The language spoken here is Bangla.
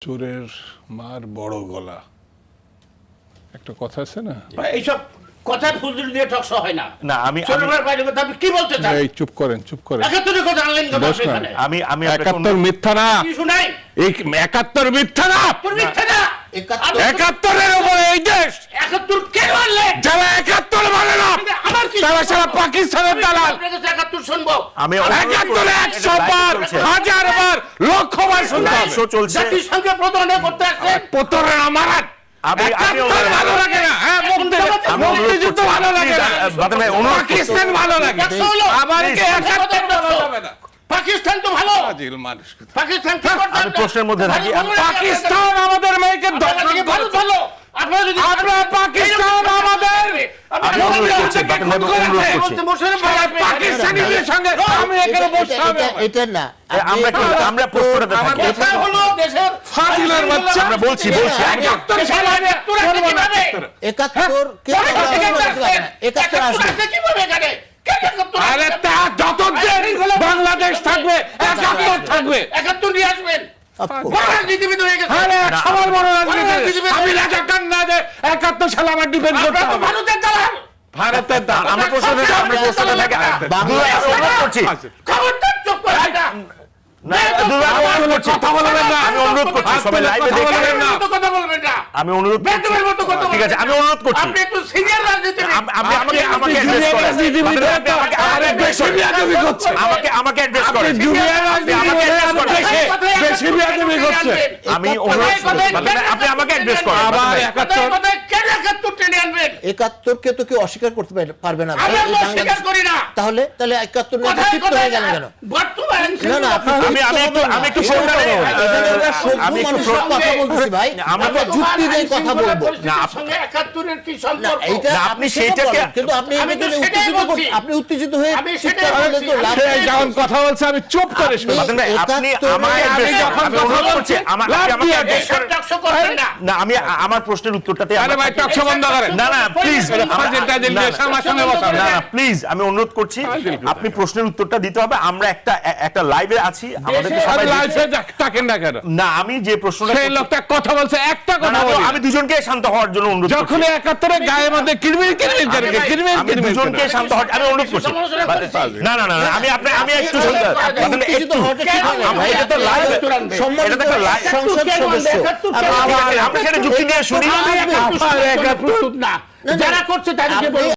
চোরের মার বড় গলা, একটা কথা আছে না? এইসব কথা ফুলঝুরি দিয়ে টকশো হয় না। না আমি ছোটবেলার বাইরে কথা আপনি কি বলতে চান? এই চুপ করেন, চুপ করেন। ৭১ কথা আনলেন কেন বস না। এখানে? আমি ৭১ মিথ্যা না, কি শুনাই? এই ৭১ মিথ্যা না। তোর মিথ্যা না। ৭১-এর উপরে এই দেশ ৭১ কেন আনলেন? যারা ৭১ মানে না আমার কি তারা সারা পাকিস্তানের দালাল। আপনার কাছে ৭১ শুনবো। আমি ৭১ 100 বার, 1000 বার, লক্ষ বার শুনতে হবে। চলছে জাতিসংঘে প্রতারণা করতে আসছেন। প্রতারণা মারান। আমি ৭১ ভালো লাগে না, হ্যাঁ, মুক্তিযুদ্ধ ভালো লাগে না, পাকিস্তান ভালো লাগে, আমাকে ৭১ ভালো হবে না। পাকিস্তান তো ভালো। পাকিস্তান কি করতে? আমি প্রশ্নের মধ্যে থাকি। পাকিস্তান আমাদের মেয়েকে দর্শন ভালো করেছে। ভালো। আপনারা যদি আপনার পাকিস্তান আমাদের আমি অনুরোধ করছি, বাতিল ভাই, অনুরোধ করছি। পাকিস্তানিদের সঙ্গে আমি এখানে বসতে হবে। এটা না, আমরা প্রশ্নটাতে থাকি। কথা হলো দেশের ফাজিলের বাচ্চা। আমরা বলছি ৭১ সালে আমি তোরা কিভাবে? ৭১ কে ৭১ আসবে। কিভাবে এখানে? আরে তা যতদিন বাংলাদেশ থাকবে ৭১ থাকবে। ৭১ নিয়ে আসবেন। বড় রাজনীতিবিদ হয়ে গেছে। আরে সবার বড় রাজনীতি। রাজনীতিবিদ। আমি রাজাকার না যে ৭১ সালে আমার ডিফেন্ড করতে আপনারা তো হবে। ভারতের দালাল। ভারতের দালাল। আমরা প্রশ্নটাতে থাকি। বাংলাদেশ আমি অনুরোধ করছি। খবরদার চুপ করে এটা। না, কথা বলবেন না। আমি অনুরোধ করছি, সবাই লাইভে কথা দেখে। বলবেন না। কথা বলবেন না। আমি অনুরোধ করছি। বেতনের মতো কথা ঠিক আছে, বলবেন আমি না। অনুরোধ করছি। আপনি একটু সিনিয়র রাজনীতিবিদ। আপনি আমাকে অ্যাড্রেস জুনিয়র করেন। রাজনীতিবিদের তো আরে বেশি বিয়াদবি করছে। আমাকে অ্যাড্রেস আপনি করেন। জুনিয়র আপনি আমাকে রাজনীতিবিদের অ্যাড্রেস করেন। বেশি বিয়াদবি করছে। আমি অনুরোধ করছি, আপনি আমাকে অ্যাড্রেস করেন। আবার ৭১ ৭১ কে তো কেউ অস্বীকার করতে পারবে না। আমরা তো স্বীকার করি না। তাহলে ৭১ নিয়ে কথায় ক্ষিপ্ত হয়ে গেলেন কেন? বর্তমান না না, আপনি আমি একটু ফোনটা আমি একটু কথা বলতেছি ভাই, আমরা যুক্তি দিয়ে কথা বলবো। না, সঙ্গে ৭১ কি না, সম্পর্ক? এইটা না, আপনি আপনি সেটা সেইটাকে- বলেন, কিন্তু আপনি আমি তো এখানে সেটাই উত্তেজিত বলছি। আপনি উত্তেজিত হয়ে আমি চিৎকার সেটাই করলে বলছি। তো লাভ সে যখন কথা বলছে আমি চুপ করে শুনি। আপনি ৭১ আমাকে আমি অ্যাড্রেস যখন আমি কথা অনুরোধ বলছি, করছি, আমাকে অ্যাড্রেস এসব করেন। টকশো করবেন না। না, আমি আমার প্রশ্নের উত্তরটাতে আরে ভাই টকশো বন্ধ করেন। না না প্লিজ ফাজিল টাজিল নিয়ে সামনাসামনি বসা না না প্লিজ আমি অনুরোধ করছি, আপনি প্রশ্নের উত্তরটা দিতে হবে। আমরা একটা লাইভে আছি, আমাদেরকে সবাই লাইফে থাকেন না কেন? না, আমি যে প্রশ্নটা সেই লোকটা কথা বলছে, একটা কথা বলি। আমি দুজনকে শান্ত হওয়ার জন্য অনুরোধ করছি। যখন ৭১ গায়ে মধ্যে কিরমির কিরমির করে কিরমির আমি দুজনকে শান্ত হওয়ার আমি অনুরোধ করছি। না না না না, আমি একটু শান্ত উত্তেজিত হওয়াটা ঠিক হয় না ভাই। এটা তো লাইভ, সম্মানিত এটা তো একটা লাইভ। সংসদ সদস্য, আমরা সেটা যুক্তি দিয়ে শুনি। প্রস্তুত না, যারা করছে তাদেরকে বলুন।